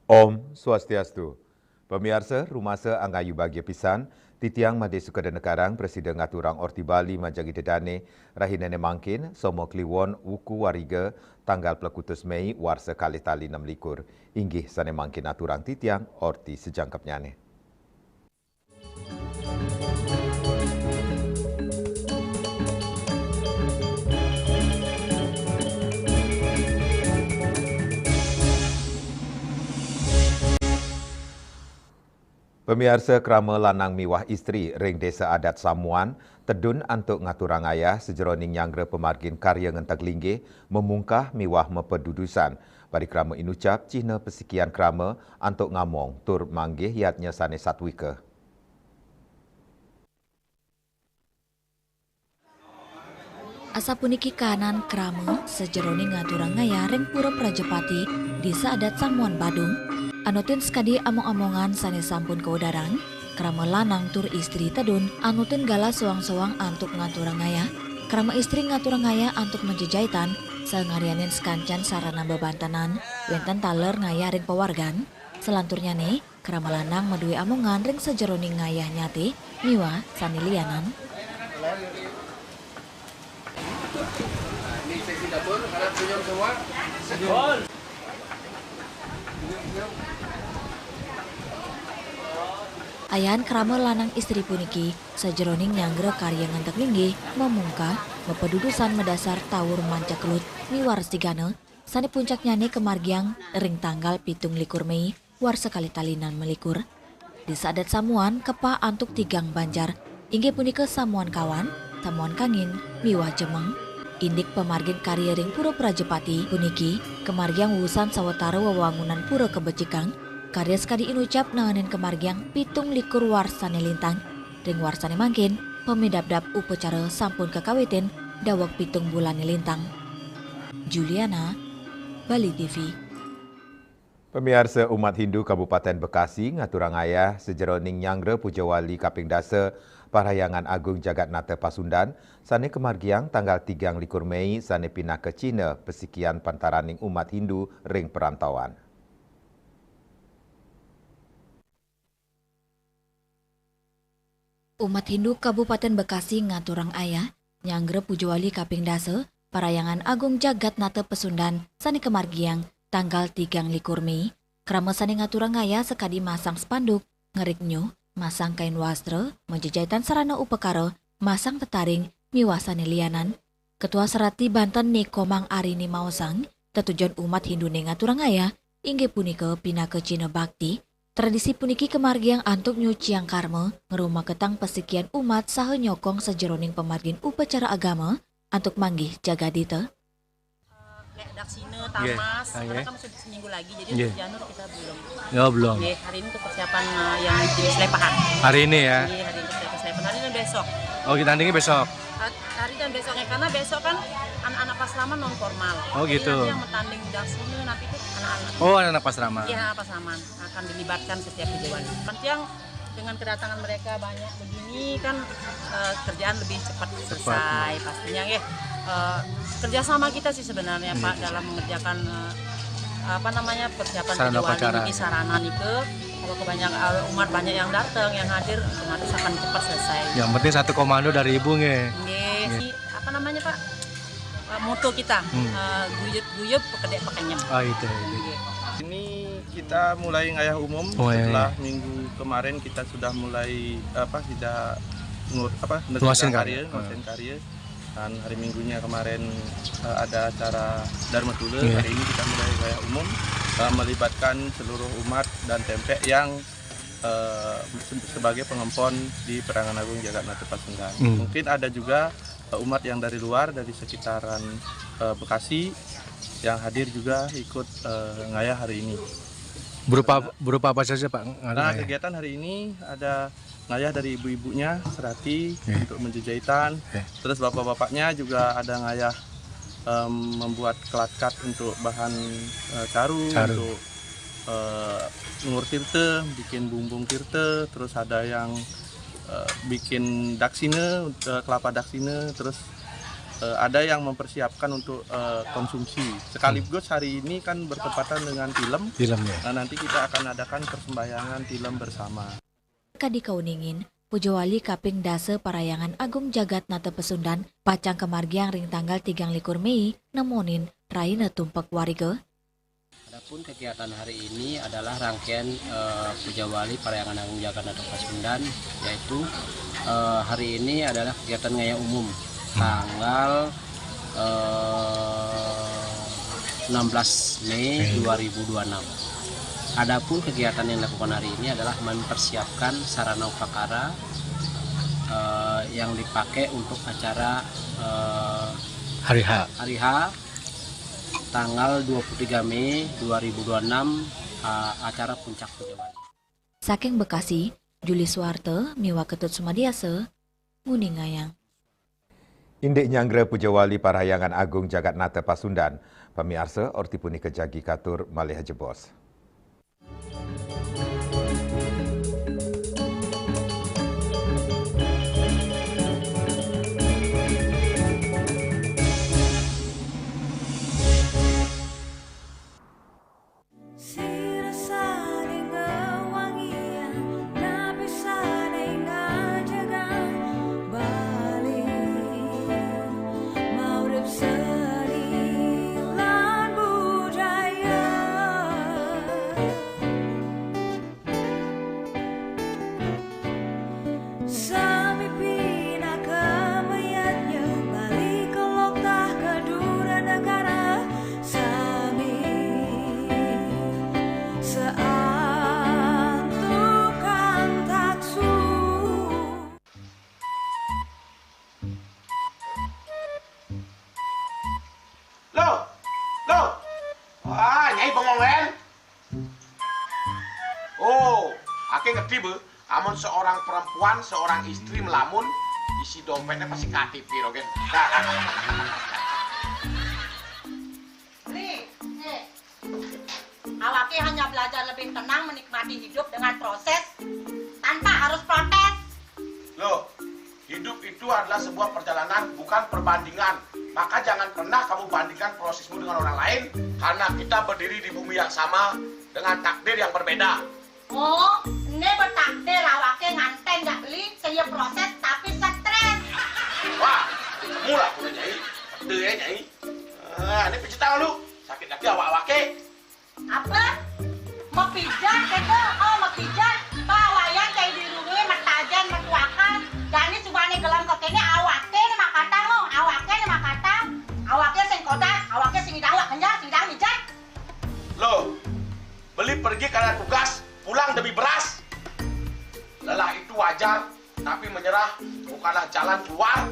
Om Swastiastu. Pemirsa, rumasa anggayu bagi pisan, titiang Made Sukadenekarang Presiden Ngaturang Orti Bali Majagi Dedane, Rahinene Mangkin, Somo Kliwon, Wuku Wariga, tanggal Plekutus Mei, Warsa Kali Tali 6 likur. Inggih Sane Mangkin Aturang titiang Orti sejangkapnyane. Pemirsa krama lanang miwah istri ring desa adat Samuan, tedun antuk ngaturang ayah sejeroning nyanggra pemargin karya ngentak linggih memungkah miwah mepedudusan. Bari krama inucap Cina pesikian krama antuk ngamong tur manggih yatnya sane satwika. Asa puniki kanan krama sejeroning ngaturang ngaya ring pura Prajapati desa adat Samuan Badung. Anutin sekadi among-amongan sane sampun kaudaran, krama lanang tur istri tedun, anutin gala soang-soang antuk ngaturang ngaya, krama istri ngaturang ngaya antuk menjejaitan, sangarianin sekancan sarana bebantanan, wenten taler ngaya ring pewargan, selanturnya nih, krama lanang medui amongan ring sejeroning ngayah nyati, miwa sani lianan. Ini sesi dapur, harap senyum semua. Ayahan krama lanang istri puniki, sejeroning nyanggra karya ngantek linggih, memungkah, mepedudusan medasar tawur manca kelut, miwar sigana, sani puncak nyane kemargiang, ring tanggal 17 Mei, warsa kali talinan melikur. Di adat Samuan, kepa antuk tigang banjar, inggih punika Samuan kawan, Samuan kangin, miwah jemeng. Indik pemargin karya ring pura Prajapati puniki, kemargiang wusan sawetara wewangunan pura kebecikang, karya sekadi inucap nanganin kemargiang 17 warsane lintang, ring warsane mangkin, pemidap-dap upacara sampun kekawitin, dawak 7 bulan lintang. Juliana, Bali TV. Pemirsa umat Hindu Kabupaten Bekasi ngaturang ayah sejeroning nyanggra Pujawali Kaping Dasa Parahyangan Agung Jagatnata Pasundan sane kemargiang tanggal 3 Mei sane pindah ke Cina pesikian pantaraning umat Hindu ring perantauan. Umat Hindu Kabupaten Bekasi ngaturang ayah nyanggra Pujawali Kaping Dasa Parahyangan Agung Jagatnata Pasundan sane kemargiang tanggal 3 Mei, krama sane ngaturang ayah sekadi masang spanduk, ngerik nyu, masang kain wastra, menjejaitan sarana upakara, masang tetaring, miwasane lianan. Ketua Serati Banten Nikomang Arini Maosang, tetujuan umat Hindu ngaturang ayah, inggih punika pindah ke Cina Bakti, tradisi puniki kemargiang antuk nyuciang karma, ngerumah ketang pesikian umat saha nyokong sejeroning pemargin upacara agama, antuk manggih jagadita. Kayak Daksina, Tamas, karena kan masih seminggu lagi, jadi untuk Janur kita belum. Ya belum. Hari ini untuk persiapan yang jenis lepahan. Hari ini ya? Iya, hari ini persiapan lepahan, hari ini dan besok. Oh kita tandingnya besok? Hari dan besoknya, karena besok kan anak-anak pasraman non formal. Oh gitu. Jadi nanti yang bertanding Daksina, nanti itu anak-anak. Oh anak-anak pasraman? Iya, pasraman akan dilibatkan setiap Pujawali. Yang dengan kedatangan mereka banyak begini kan kerjaan lebih cepat selesai pastinya ya. Kerjasama kita sih sebenarnya Pak dalam mengerjakan persiapan Pujawali di sarana itu. Kalau kebanyakan umat banyak yang datang yang hadir otomatis akan cepat selesai. Yang penting satu komando dari ibu nge. Pak moto kita guyup pekedek pekenyem. Oh itu. Ini kita mulai ngayah umum setelah minggu kemarin kita sudah mulai nguasin karya. Dan hari minggunya kemarin ada acara Dharma Tula. Hari ini kita mulai ngayah umum melibatkan seluruh umat dan tempek yang sebagai pengempon di Perangan Agung Jagatnata Pasundan. Mungkin ada juga umat yang dari luar dari sekitaran Bekasi yang hadir juga ikut ngayah hari ini. Berupa apa saja Pak? Nah, kegiatan hari ini ada ngayah dari ibu-ibunya Serati untuk menjejaitan. Terus bapak-bapaknya juga ada ngayah membuat kelatkat untuk bahan caru. Untuk ngur tirte, bikin bumbung tirte. Terus ada yang bikin daksine, kelapa daksine. Terus ada yang mempersiapkan untuk konsumsi. Sekaligus hari ini kan bertepatan dengan Filmnya. nanti kita akan adakan persembahyangan film bersama. Kadi kauningin, Pujawali Kaping Dase Parayangan Agung Jagat Nata Pesundan, Pacang Kemargiang ring tanggal 3 Mei, nemonin Raina Tumpak Warige. Adapun kegiatan hari ini adalah rangkaian Pujawali Parayangan Agung Jagat Nata Pasundan, yaitu hari ini adalah kegiatan ngaya umum tanggal 16 Mei 2026. Adapun kegiatan yang dilakukan hari ini adalah mempersiapkan sarana upakara yang dipakai untuk acara Hari H. tanggal 23 Mei 2026 acara Puncak Pujawali. Saking Bekasi, Juli Suwarte, Miwa Ketut Sumadiase, Nguningayang. Indik Nyanggre Pujawali Parayangan Agung Jagat Nata Pasundan, pemiarsa ortipuni kejagi katur malih jebos. Nyai pengongen. Oh, ake ngerti be. Amun seorang perempuan, seorang istri melamun, isi dompetnya pasti KTP, Rogen. Awake hanya belajar lebih tenang menikmati hidup dengan proses tanpa harus protes. Loh, hidup itu adalah sebuah perjalanan, bukan perbandingan. Maka jangan pernah kamu bandingkan prosesmu dengan orang lain, karena kita berdiri di bumi yang sama dengan takdir yang berbeda. Oh, ini bertakdir awake nganten gak beli, saya proses tapi stres. Wah, mulai punya Nyai. Pede ya Nyai. Ini pijit tangan lu. Sakit lagi awak-awake. Apa? Mau pijat gitu? Oh, mau pijat. Bawayan kayak dirurui, matajan, matuakan. Dan ini cuma nih gelam kok ini awake nih makatang lo. Awake nih makatang. Awake sing kodak, awake sing hidang wak kenja, sing hidang mijat. Loh, beli pergi karena tugas, pulang demi beras. Lelah itu wajar, tapi menyerah bukanlah jalan keluar.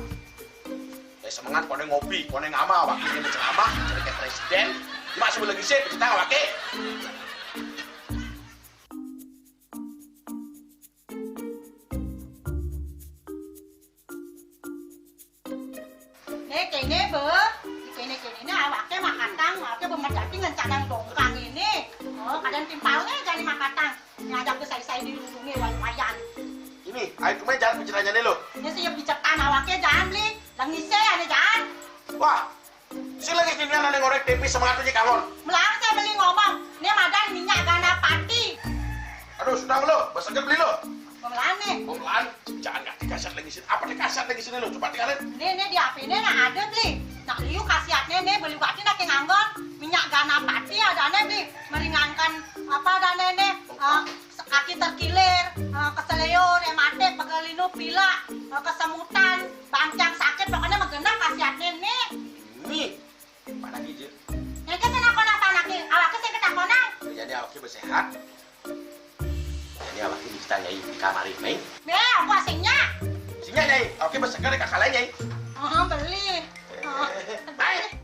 Semangat kone ngopi, kone ngama, wakil ini ceramah, cerita presiden. Masih lagi sih, kita ngawake. Kene be, kene awake makatang, awake bemerjati ngencadang dongkang ini. Oh, kadang timpalnya jadi makatang. Ngajak ke saya dirundungi wayan. Ini, ayo kemarin jangan bicaranya nih lo. Ini siap bicetan awake jangan beli, langise ane jangan. Wah, si lagi gini ane ngorek TV semangatnya kangon. Melang saya beli ngomong, ini madan minyak ganda pati. Aduh, sudah lo, besoknya beli lo. Melang nih. Pemelan, jangan nggak dikasih lagi sini. Apa dikasih lagi sini lo? Coba tinggalin. Nih di HP ini nah ada beli. Nak liu khasiatnya nih beli waktu nak nganggon minyak gana pati ada nih beli meringankan apa ada nih kaki terkilir, keseleyor, emate, pegelinu, pila, kesemutan, bangcang sakit pokoknya megena khasiatnya nih. Nih, mana gijil? Nih ke sana konang panaki, awaknya saya ketak konang. Jadi awaknya bersehat. Jadi awaknya bisa Nyai di kamar ini. Nih aku asingnya. Sini Nyai, awaknya bersegar di kakak lain Nyai. Beli. Baik.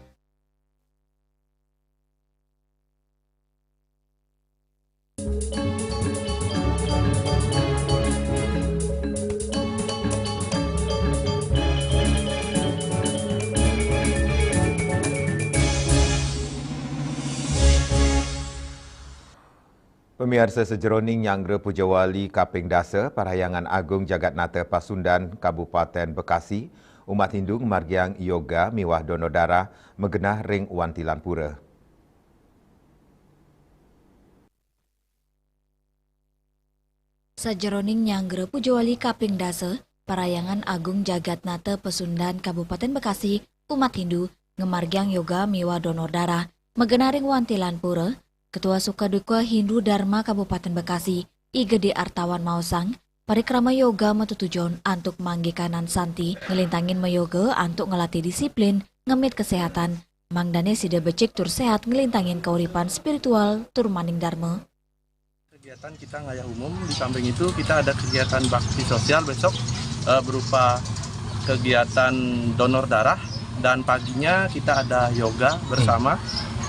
Pemirsa sejeroning Nyanggre Pujawali Kaping Dase Parayangan Agung Jagat Nata Pasundan Kabupaten Bekasi Umat Hindu margiang yoga miwah donor darah megenah ring Wantilan Pura. Sajeroning nyanggere Pujawali kaping dase, Parayangan Agung Jagatnata Pesundan Kabupaten Bekasi, umat Hindu ngemargiang yoga miwah donor darah megenah ring Wantilan Pura. Ketua Sukaduka Hindu Dharma Kabupaten Bekasi, I Gede Artawan Mausang, parikrama yoga metutujon antuk manggi kanan santi, ngelintangin meyoga antuk ngelatih disiplin, ngemit kesehatan, mangdane sida becik tur sehat ngelintangin keuripan spiritual tur maning dharma. Kegiatan kita ngayah umum, di samping itu kita ada kegiatan bakti sosial besok berupa kegiatan donor darah, dan paginya kita ada yoga bersama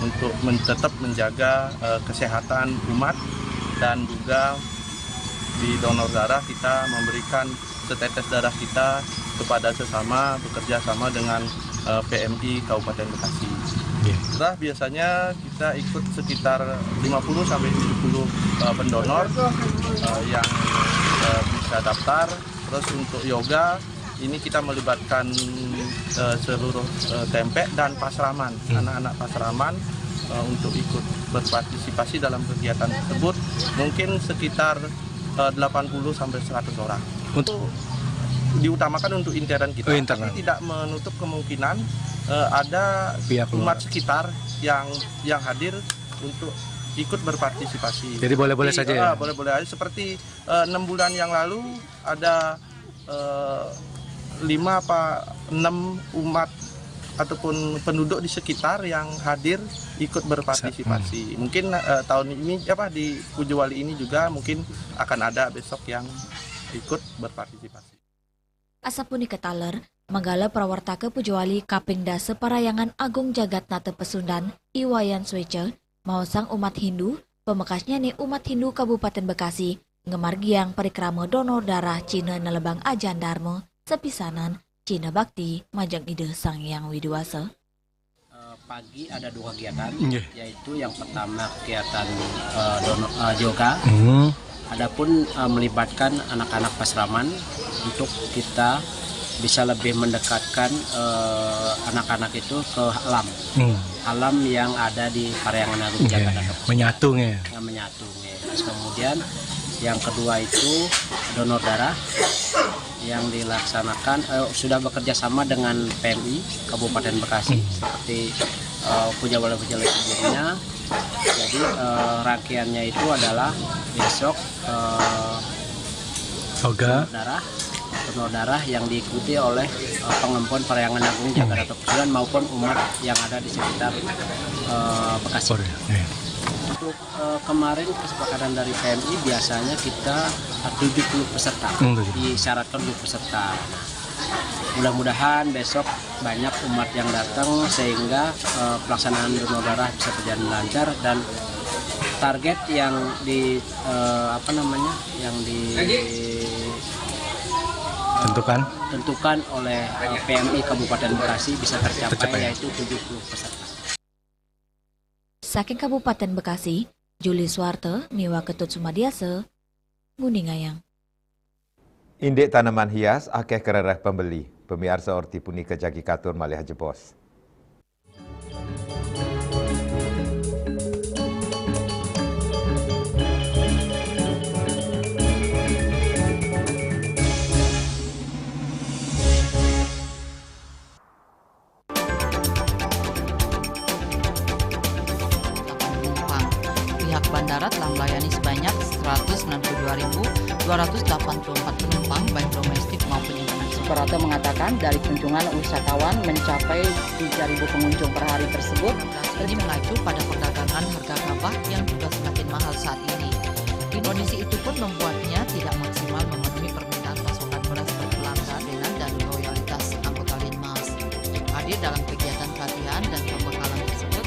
untuk tetap menjaga kesehatan umat, dan juga di donor darah kita memberikan setetes darah kita kepada sesama, bekerja sama dengan PMI Kabupaten Bekasi. Setelah biasanya kita ikut sekitar 50-70 pendonor yang bisa daftar. Terus untuk yoga ini kita melibatkan seluruh TMP dan Pasraman, anak-anak Pasraman untuk ikut berpartisipasi dalam kegiatan tersebut, mungkin sekitar 80-100 orang. Untuk diutamakan untuk intern kita, tapi tidak menutup kemungkinan ada pihak umat sekitar yang hadir untuk ikut berpartisipasi. Jadi boleh-boleh saja ya? Boleh-boleh aja. Seperti 6 bulan yang lalu ada 5 apa 6 umat ataupun penduduk di sekitar yang hadir ikut berpartisipasi. Mungkin tahun ini di Pujawali ini juga mungkin akan ada besok yang ikut berpartisipasi. Asapuni ketaler, Manggala Prawartaka Pujawali kaping dase Parayangan Agung Jagatnata Pesundan, Iwayan Swece, mausang umat Hindu, pemekasnya nih umat Hindu Kabupaten Bekasi, ngemargiang parikrama donor darah Cina nelebang ajan dharma, sepisanan Cina Bakti, Majang Ide Sang Hyang Widiwasa. Pagi ada 2 kegiatan, yaitu yang pertama kegiatan yoga. Adapun melibatkan anak-anak Pasraman untuk kita bisa lebih mendekatkan anak-anak itu ke alam, alam yang ada di Parayangan Agung Jagatnata. Menyatung ya. Menyatung ya. Terus kemudian yang kedua itu donor darah yang dilaksanakan sudah bekerja sama dengan PMI Kabupaten Bekasi seperti Pujawali sebelumnya. Jadi rangkaiannya itu adalah besok donor darah yang diikuti oleh pengempon Parayangan Agung Jagatnata Pesundan maupun umat yang ada di sekitar Bekasi. Untuk kemarin kesepakatan dari PMI biasanya kita 70 peserta, disyaratkan 70 peserta. Mudah-mudahan besok banyak umat yang datang sehingga pelaksanaan donor darah bisa berjalan lancar, dan target yang tentukan oleh PMI Kabupaten Bekasi bisa tercapai yaitu 70 peserta. Saking Kabupaten Bekasi, Juli Suwarte, Miwa Ketut Sumadiase, Guningayang. Indek tanaman hias akeh kerereh pembeli. Pemirsa orti punika jagi katur malih jebos. Pihak bandara telah melayani sebanyak 192.284 penumpang baik domestik maupun internasional. Suprapto mengatakan dari kunjungan wisatawan mencapai 3.000 pengunjung per hari tersebut. Ini mengacu pada perdagangan harga gabah yang juga semakin mahal saat ini. Kondisi itu pun membuatnya tidak maksimal memenuhi permintaan pasokan beras bagi pelanggan dengan dan loyalitas anggota Linmas yang hadir dalam kegiatan pelatihan dan pembekalan tersebut.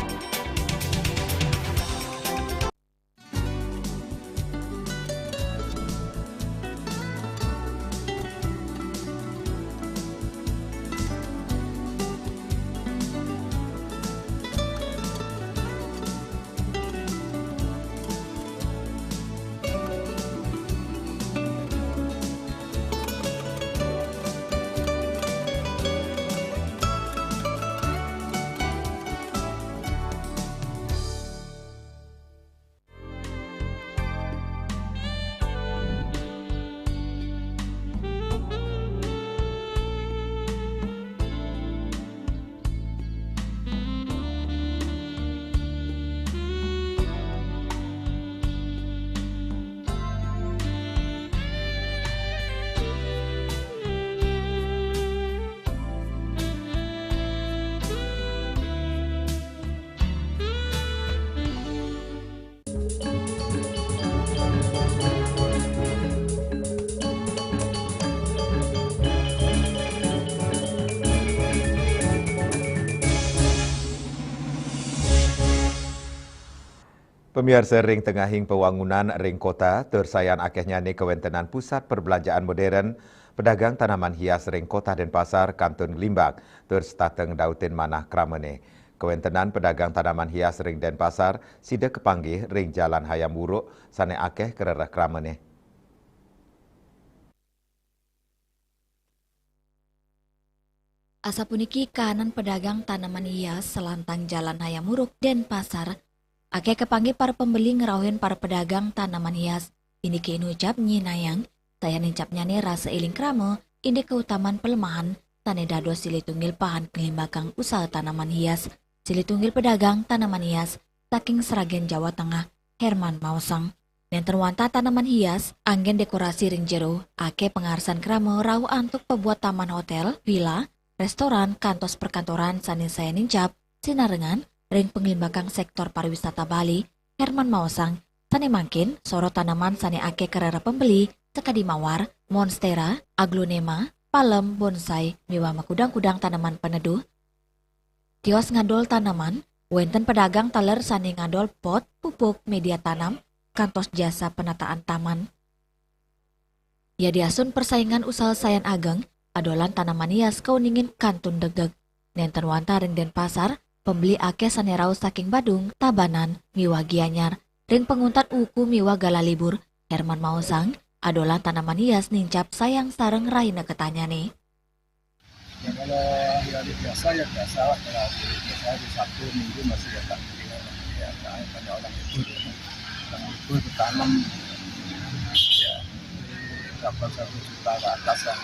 Pemirsa ring tengahing pewangunan ring kota tersayan akehnya ni kewentenan pusat perbelanjaan modern pedagang tanaman hias ring kota Denpasar Kantun Limbak terstateng dautin manah kramene. Kewentenan pedagang tanaman hias ring Denpasar sida kepanggih ring Jalan Hayam Wuruk sane akeh kerereh kramene. Asapuniki kanan pedagang tanaman hias selantang Jalan Hayam Wuruk Denpasar. Akeh kepanggih para pembeli ngerauhin para pedagang tanaman hias. Ini ke ucap nyinayang, saya nincapnya nih rasa iling krame, ini keutamaan pelemahan, tane dado sili tunggil pahan kelimbakang usaha tanaman hias, sili tunggil pedagang tanaman hias, saking Sragen Jawa Tengah, Herman Mausang. Dan terwanta tanaman hias, anggen dekorasi ring jero, akeh pengarsan krame rau antuk pembuat taman hotel, villa, restoran, kantos perkantoran, sanin saya nincap, sinarengan, ring penglimbakang sektor pariwisata Bali, Herman Mausang, sane mangkin, soro tanaman sane ake kerera pembeli, sekadi mawar, monstera, aglonema, palem, bonsai, miwa makudang-kudang tanaman peneduh. Kios ngadol tanaman, wenten pedagang taler sane ngadol pot, pupuk, media tanam, kantos jasa penataan taman. Ya diasun persaingan usaha sayan ageng, adolan tanaman hias kauningin kantun degeg. Nenten wanta ring Denpasar, pembeli akeh sanerau saking Badung, Tabanan, miwa Gianyar, ring penguntat uku miwa Galalibur, Herman Mausang, adolan tanaman hias nincap sayang sareng raina ketanya nih. Ya kalau hari biasa ya biasa lah, kalau hari biasa di Sabtu Minggu masih datang ya banyak orang libur, orang libur bertanam ya dapat 1 juta ke atas lah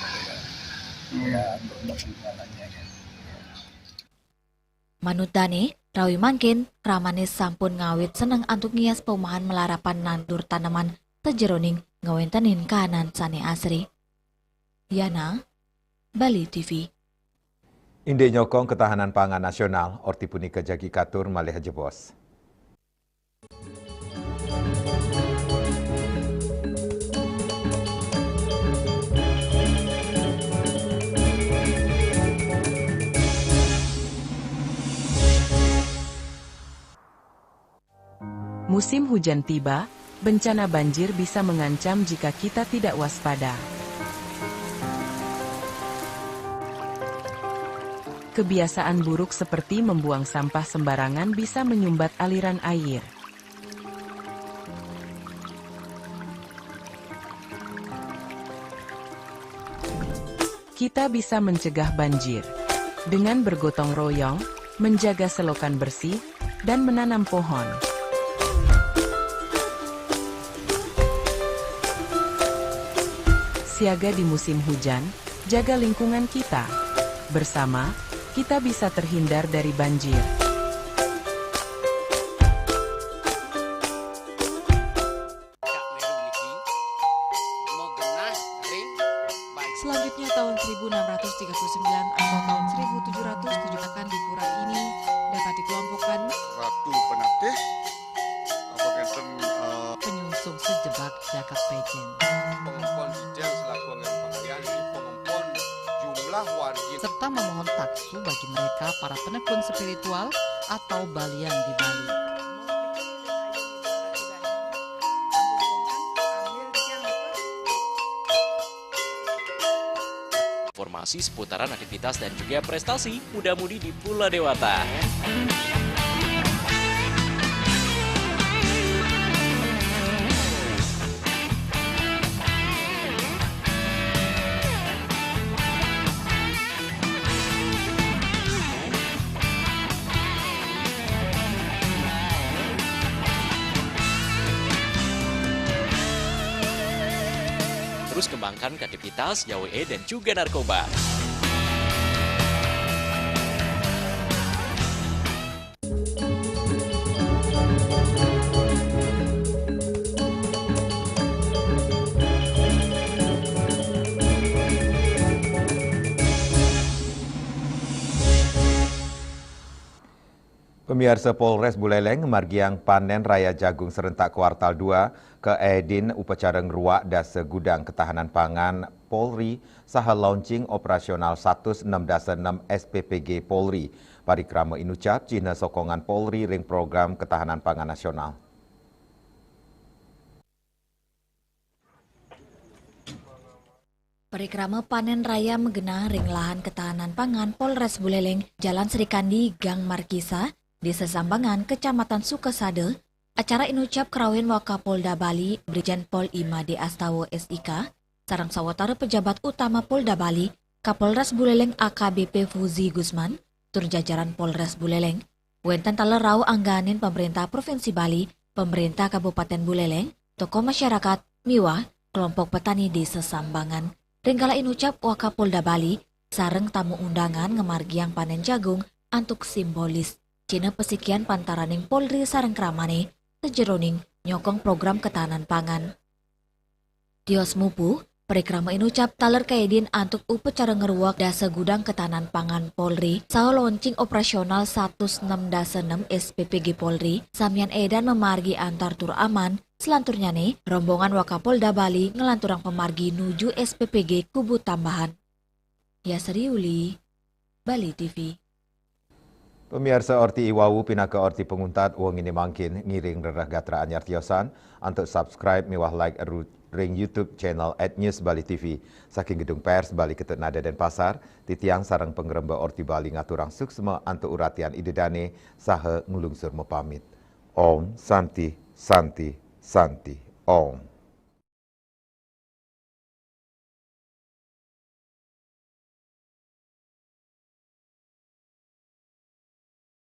ya untuk penjualannya ya. Manut Dane, rawi mangkin, kramanis sampun ngawit seneng antuk ngias peumahan melarapan nandur tanaman sejeroning ngawentenin kanan sane asri. Yana, Bali TV. Inde nyokong ketahanan pangan nasional, orti punika jagi katur malih jebos. Musim hujan tiba, bencana banjir bisa mengancam jika kita tidak waspada. Kebiasaan buruk seperti membuang sampah sembarangan bisa menyumbat aliran air. Kita bisa mencegah banjir dengan bergotong royong, menjaga selokan bersih, dan menanam pohon. Siaga di musim hujan, jaga lingkungan kita. Bersama, kita bisa terhindar dari banjir. Selanjutnya tahun 1639 atau tahun 1707 akan di pura ini dapat dikelompokkan Ratu Penatih penyungsung sejebak jagat pejen. Pengumpul Sijen selaku anggaran pengalian di pengumpul jumlah warga Serta memohon taksu bagi mereka para penekun spiritual atau balian di Bali. Informasi seputaran aktivitas dan juga prestasi muda-mudi di Pulau Dewata. Terus kembangkan kreativitas, JWE, dan juga narkoba. Pemirsa Polres Buleleng margiang panen raya jagung serentak kuartal 2 ke Edin upacara ngruak dan segudang ketahanan pangan Polri saha launching operasional 106 SPPG Polri. Parikrama inucap Cina sokongan Polri ring program ketahanan pangan nasional. Perikrama panen raya menggenang ring lahan ketahanan pangan Polres Buleleng, Jalan Serikandi, Gang Markisa, Desa Sambangan, Kecamatan Sukasade. Acara inucap Kerawin Wakapolda Bali, Brigjen Pol Imade Astawa SIK, sareng sawatara pejabat utama Polda Bali, Kapolres Buleleng AKBP Fuzi Gusman, tur jajaran Polres Buleleng, wenten talerau angganin pemerintah Provinsi Bali, pemerintah Kabupaten Buleleng, tokoh masyarakat, miwah, kelompok petani Desa Sambangan. Ringgala inucap Wakapolda Bali, sareng tamu undangan ngemargiang panen jagung antuk simbolis. Cina pesikian pantaraning Polri sareng kramane, sejeroning nyokong program ketahanan pangan. Dios mupu, perikrama inucap taler kaedin antuk upacara ngeruak dasa gudang ketahanan pangan Polri, sao launching operasional 16-6 SPPG Polri, samian edan memargi antar tur aman. Selanturnya nih, rombongan Wakapolda Bali ngelanturang pemargi nuju SPPG Kubu Tambahan. Yasri Uli, Bali TV. Pemirsa orti iwawu pinaka orti penguntat uang ini mangkin ngiring rerah gatra anyar tiosan untuk subscribe miwah like ring YouTube channel @News Bali TV. Saking gedung pers Bali Ketut Nada dan Pasar, titiang sarang pengeremba orti Bali ngaturang suksma antuk uratian idedane saha ngulungsur mepamit. Om Santi Santi Santi Om.